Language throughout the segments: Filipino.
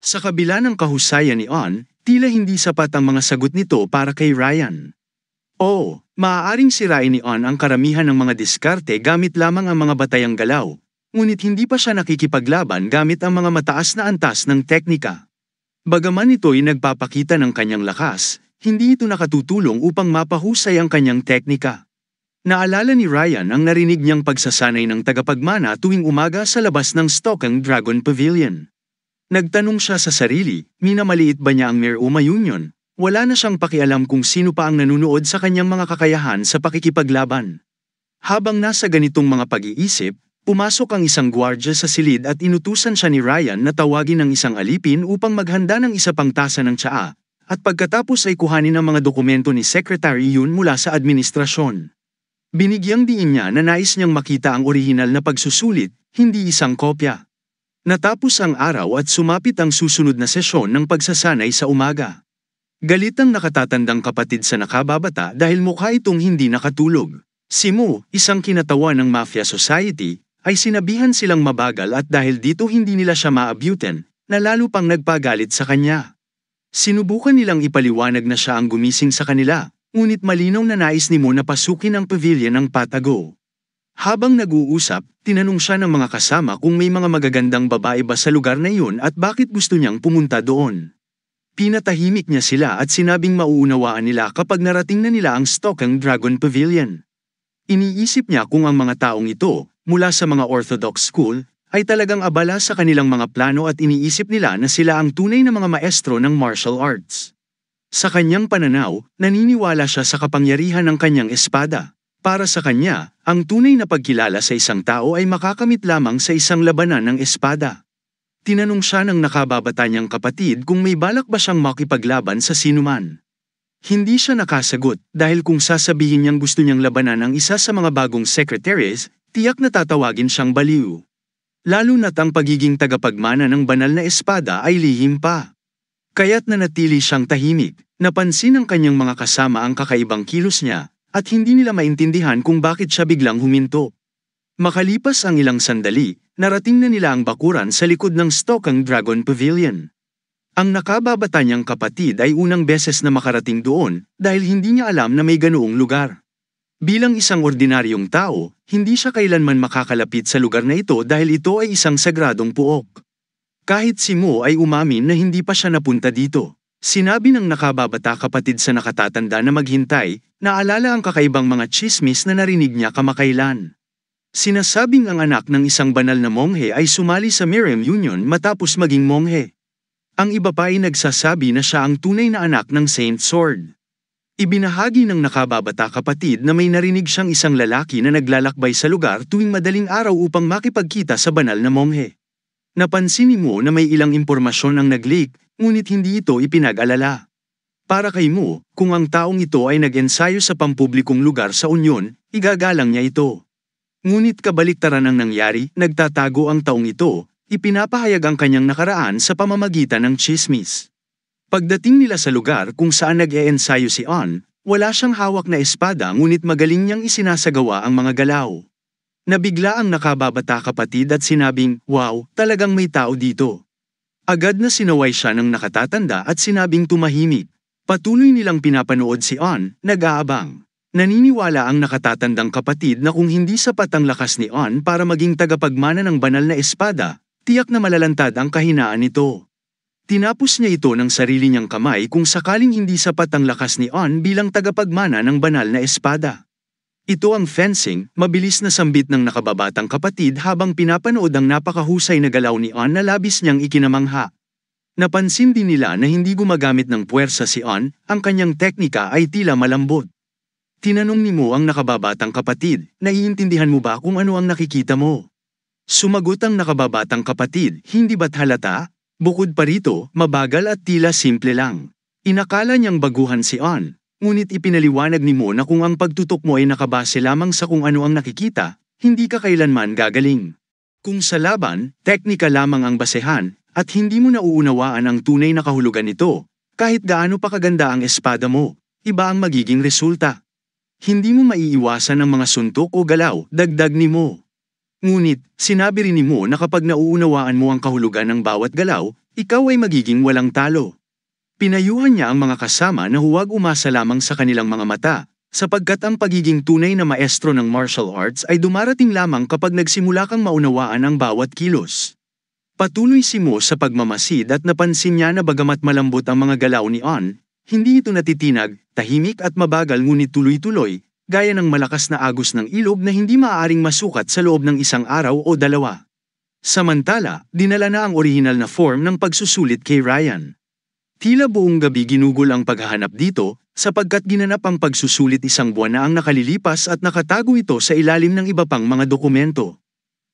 Sa kabila ng kahusayan ni On, tila hindi sapat ang mga sagot nito para kay Ryan. Oo, maaaring sirain ni On ang karamihan ng mga diskarte gamit lamang ang mga batayang galaw, ngunit hindi pa siya nakikipaglaban gamit ang mga mataas na antas ng teknika. Bagaman ito'y nagpapakita ng kanyang lakas, hindi ito nakatutulong upang mapahusay ang kanyang teknika. Naalala ni Ryan ang narinig niyang pagsasanay ng tagapagmana tuwing umaga sa labas ng Stockang Dragon Pavilion. Nagtanong siya sa sarili, minamaliit ba niya ang Mayor Uma Union? Wala na siyang pakialam kung sino pa ang nanunood sa kanyang mga kakayahan sa pakikipaglaban. Habang nasa ganitong mga pag-iisip, pumasok ang isang gwardya sa silid at inutusan siya ni Ryan na tawagin ang isang alipin upang maghanda ng isa pang tasa ng tsaa, at pagkatapos ay kuhanin ang mga dokumento ni Secretary Yun mula sa administrasyon. Binigyang diin niya na nais niyang makita ang orihinal na pagsusulit, hindi isang kopya. Natapos ang araw at sumapit ang susunod na sesyon ng pagsasanay sa umaga. Galit ang nakatatandang kapatid sa nakababata dahil mukha itong hindi nakatulog. Si Mo, isang kinatawan ng Mafia Society, ay sinabihan silang mabagal at dahil dito hindi nila siya maabutin, na lalo pang nagpagalit sa kanya. Sinubukan nilang ipaliwanag na siya ang gumising sa kanila, ngunit malinaw na nais ni Mo na pasukin ang pavilion ng patago. Habang nag-uusap, tinanong siya ng mga kasama kung may mga magagandang babae ba sa lugar na iyon at bakit gusto niyang pumunta doon. Pinatahimik niya sila at sinabing mauunawaan nila kapag narating na nila ang Stockang Dragon Pavilion. Iniisip niya kung ang mga taong ito, mula sa mga Orthodox school, ay talagang abala sa kanilang mga plano at iniisip nila na sila ang tunay na mga maestro ng martial arts. Sa kanyang pananaw, naniniwala siya sa kapangyarihan ng kanyang espada. Para sa kanya, ang tunay na pagkilala sa isang tao ay makakamit lamang sa isang labanan ng espada. Tinanong siya ng nakababata niyang kapatid kung may balak ba siyang makipaglaban sa sinuman. Hindi siya nakasagot dahil kung sasabihin niyang gusto niyang labanan ang isa sa mga bagong secretaries, tiyak na tatawagin siyang baliw. Lalo na't ang pagiging tagapagmana ng banal na espada ay lihim pa. Kaya't nanatili siyang tahimik, napansin ng kanyang mga kasama ang kakaibang kilos niya, at hindi nila maintindihan kung bakit siya biglang huminto. Makalipas ang ilang sandali, narating na nila ang bakuran sa likod ng Stockang Dragon Pavilion. Ang nakababata niyang kapatid ay unang beses na makarating doon dahil hindi niya alam na may ganoong lugar. Bilang isang ordinaryong tao, hindi siya kailanman makakalapit sa lugar na ito dahil ito ay isang sagradong puok. Kahit si Mo ay umamin na hindi pa siya napunta dito. Sinabi ng nakababata kapatid sa nakatatanda na maghintay, naalala ang kakaibang mga tsismis na narinig niya kamakailan. Sinasabing ang anak ng isang banal na monghe ay sumali sa Miriam Union matapos maging monghe. Ang iba pa ay nagsasabi na siya ang tunay na anak ng Saint Sword. Ibinahagi ng nakababata kapatid na may narinig siyang isang lalaki na naglalakbay sa lugar tuwing madaling araw upang makipagkita sa banal na monghe. Napansin ni Mo na may ilang impormasyon ang nag-leak, ngunit hindi ito ipinag-alala. Para kay Mo, kung ang taong ito ay nag-ensayo sa pampublikong lugar sa Union, igagalang niya ito. Ngunit kabaliktaran ang nangyari, nagtatago ang taong ito, ipinapahayag ang kanyang nakaraan sa pamamagitan ng tsismis. Pagdating nila sa lugar kung saan nag-e-ensayo si On, wala siyang hawak na espada ngunit magaling niyang isinasagawa ang mga galaw. Nabigla ang nakababata kapatid at sinabing, "Wow, talagang may tao dito." Agad na sinaway siya ng nakatatanda at sinabing tumahimik. Patuloy nilang pinapanood si On, nag-aabang. Naniniwala ang nakatatandang kapatid na kung hindi sapat ang lakas ni On para maging tagapagmana ng banal na espada, tiyak na malalantad ang kahinaan nito. Tinapos niya ito ng sarili niyang kamay kung sakaling hindi sapat ang lakas ni On bilang tagapagmana ng banal na espada. Ito ang fencing, mabilis na sambit ng nakababatang kapatid habang pinapanood ang napakahusay na galaw ni On na labis niyang ikinamangha. Napansin din nila na hindi gumagamit ng puwersa si On, ang kanyang teknika ay tila malambot. Tinanong ni Mo ang nakababatang kapatid, "Naiintindihan mo ba kung ano ang nakikita mo?" Sumagot ang nakababatang kapatid, "Hindi ba't halata? Bukod pa rito, mabagal at tila simple lang." Inakala niyang baguhan si On. Ngunit ipinaliwanag ni Mo na kung ang pagtutok mo ay nakabase lamang sa kung ano ang nakikita, hindi ka kailanman gagaling. Kung sa laban, teknika lamang ang basehan, at hindi mo nauunawaan ang tunay na kahulugan nito, kahit gaano pa kaganda ang espada mo, iba ang magiging resulta. Hindi mo maiiwasan ang mga suntok o galaw, dagdag ni Mo. Ngunit, sinabi rin ni Mo na kapag nauunawaan mo ang kahulugan ng bawat galaw, ikaw ay magiging walang talo. Pinayuhan niya ang mga kasama na huwag umasa lamang sa kanilang mga mata, sapagkat ang pagiging tunay na maestro ng martial arts ay dumarating lamang kapag nagsimula kang maunawaan ang bawat kilos. Patuloy si Mo sa pagmamasid at napansin niya na bagamat malambot ang mga galaw ni On, hindi ito natitinag, tahimik at mabagal ngunit tuloy-tuloy, gaya ng malakas na agos ng ilog na hindi maaaring masukat sa loob ng isang araw o dalawa. Samantala, dinala na ang orihinal na form ng pagsusulit kay Ryan. Tila buong gabi ginugol ang paghahanap dito, sapagkat ginanap ang pagsusulit isang buwan na ang nakalilipas at nakatago ito sa ilalim ng iba pang mga dokumento.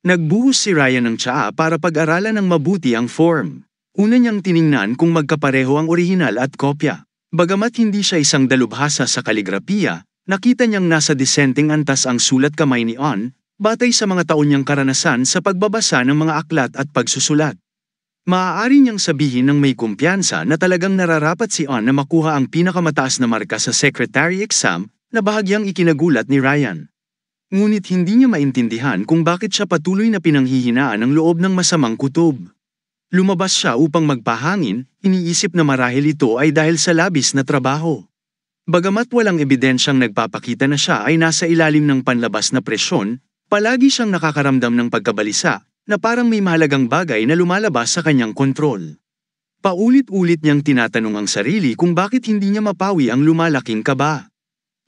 Nagbuhos si Ryan ng tsaa para pag-aralan ng mabuti ang form. Una niyang tiningnan kung magkapareho ang orihinal at kopya. Bagamat hindi siya isang dalubhasa sa kaligrapiya, nakita niyang nasa disenteng antas ang sulat kamay ni On, batay sa mga taon niyang karanasan sa pagbabasa ng mga aklat at pagsusulat. Maaari niyang sabihin ng may kumpiyansa na talagang nararapat si On na makuha ang pinakamataas na marka sa secretary exam na bahagyang ikinagulat ni Ryan. Ngunit hindi niya maintindihan kung bakit siya patuloy na pinanghihinaan ng loob ng masamang kutob. Lumabas siya upang magpahangin, iniisip na marahil ito ay dahil sa labis na trabaho. Bagamat walang ebidensyang nagpapakita na siya ay nasa ilalim ng panlabas na presyon, palagi siyang nakakaramdam ng pagkabalisa, na parang may mahalagang bagay na lumalabas sa kanyang kontrol. Paulit-ulit niyang tinatanong ang sarili kung bakit hindi niya mapawi ang lumalaking kaba.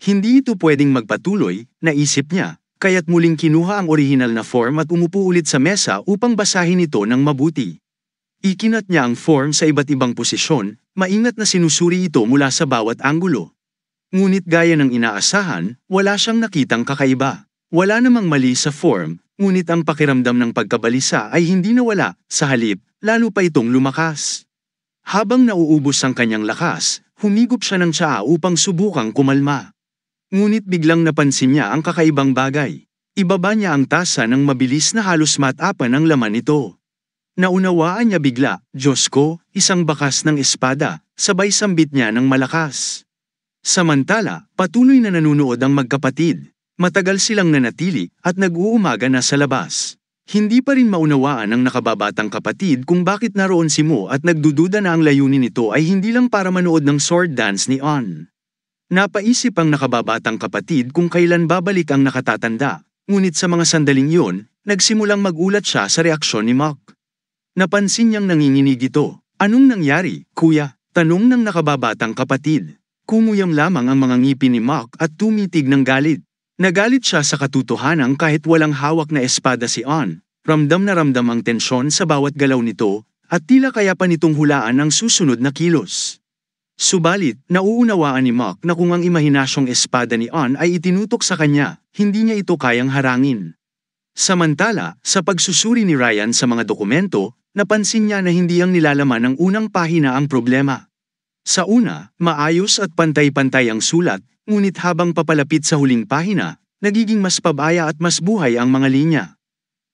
Hindi ito pwedeng magpatuloy, naisip niya, kaya't muling kinuha ang orihinal na form at umupo ulit sa mesa upang basahin ito ng mabuti. Ikinat niya ang form sa iba't ibang posisyon, maingat na sinusuri ito mula sa bawat anggulo. Ngunit gaya ng inaasahan, wala siyang nakitang kakaiba. Wala namang mali sa form, ngunit ang pakiramdam ng pagkabalisa ay hindi nawala, sa halip, lalo pa itong lumakas. Habang nauubos ang kanyang lakas, humigop siya ng tsaa upang subukang kumalma. Ngunit biglang napansin niya ang kakaibang bagay. Ibaba niya ang tasa ng mabilis na halos matapan ang laman nito. Naunawaan niya bigla, Diyos ko, isang bakas ng espada, sabay sambit niya ng malakas. Samantala, patuloy na nanunood ang magkapatid. Matagal silang nanatili at nag-uumaga na sa labas. Hindi pa rin maunawaan ng nakababatang kapatid kung bakit naroon si Mo at nagdududa na ang layunin nito ay hindi lang para manood ng sword dance ni On. Napaisip ang nakababatang kapatid kung kailan babalik ang nakatatanda, ngunit sa mga sandaling yun, nagsimulang magulat siya sa reaksyon ni Mock. Napansin niyang nanginginig ito. Anong nangyari, kuya? Tanong ng nakababatang kapatid. Kumuyam lamang ang mga ngipin ni Mock at tumitig ng galit. Nagalit siya sa katotohanan kahit walang hawak na espada si On. Ramdam na ramdam ang tensyon sa bawat galaw nito, at tila kaya pa nitong hulaan ang susunod na kilos. Subalit, nauunawaan ni Mock na kung ang imahinasyong espada ni On ay itinutok sa kanya, hindi niya ito kayang harangin. Samantala, sa pagsusuri ni Ryan sa mga dokumento, napansin niya na hindi ang nilalaman ng unang pahina ang problema. Sa una, maayos at pantay-pantay ang sulat, ngunit habang papalapit sa huling pahina, nagiging mas pabaya at mas buhay ang mga linya.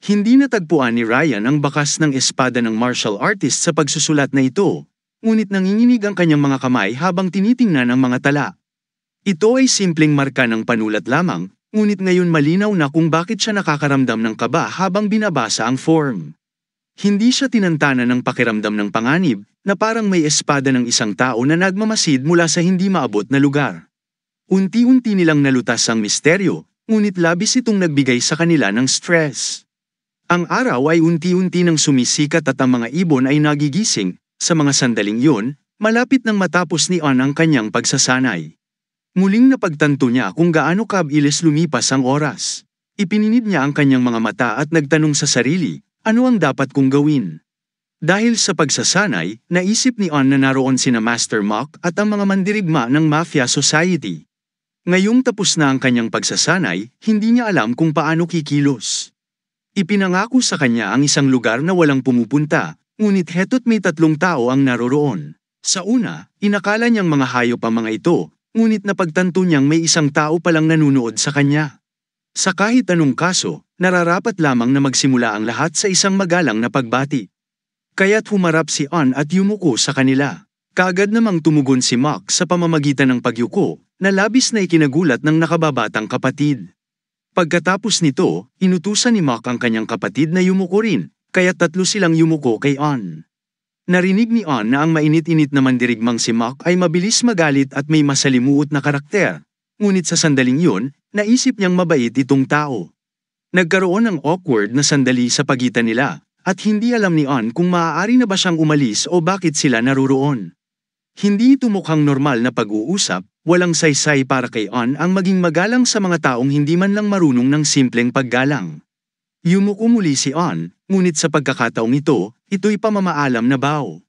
Hindi natagpuan ni Ryan ang bakas ng espada ng martial artist sa pagsusulat na ito, ngunit nanginginig ang kanyang mga kamay habang tinitingnan ang mga tala. Ito ay simpleng marka ng panulat lamang, ngunit ngayon malinaw na kung bakit siya nakakaramdam ng kaba habang binabasa ang form. Hindi siya tinantanan ng pakiramdam ng panganib, na parang may espada ng isang tao na nagmamasid mula sa hindi maabot na lugar. Unti-unti nilang nalutas ang misteryo, ngunit labis itong nagbigay sa kanila ng stress. Ang araw ay unti-unti nang sumisikat at ang mga ibon ay nagigising. Sa mga sandaling yun, malapit nang matapos ni On ang kanyang pagsasanay. Muling napagtanto niya kung gaano kabilis lumipas ang oras. Ipininid niya ang kanyang mga mata at nagtanong sa sarili, ano ang dapat kong gawin? Dahil sa pagsasanay, naisip ni On na naroon sina Master Mock at ang mga mandirigma ng Mafia Society. Ngayong tapos na ang kanyang pagsasanay, hindi niya alam kung paano kikilos. Ipinangako sa kanya ang isang lugar na walang pumupunta, ngunit heto't may 3 tao ang naroroon. Sa una, inakala niyang mga hayop ang mga ito, ngunit napagtanto niyang may isang tao palang nanunood sa kanya. Sa kahit anong kaso, nararapat lamang na magsimula ang lahat sa isang magalang na pagbati. Kaya't humarap si On at yumuko sa kanila. Kaagad namang tumugon si Mock sa pamamagitan ng pagyuko, na labis na ikinagulat ng nakababatang kapatid. Pagkatapos nito, inutusan ni Mock ang kanyang kapatid na yumuko rin, kaya 3 silang yumuko kay On. Narinig ni On na ang mainit-init na mandirigmang si Mock ay mabilis magalit at may masalimuot na karakter. Ngunit sa sandaling yun, naisip niyang mabait itong tao. Nagkaroon ng awkward na sandali sa pagitan nila, at hindi alam ni On kung maaari na ba siyang umalis o bakit sila naruroon. Hindi ito mukhang normal na pag-uusap, walang saysay para kay On ang maging magalang sa mga taong hindi man lang marunong ng simpleng paggalang. Yumuko muli si On, ngunit sa pagkakataong ito, ito'y pamamaalam na bao.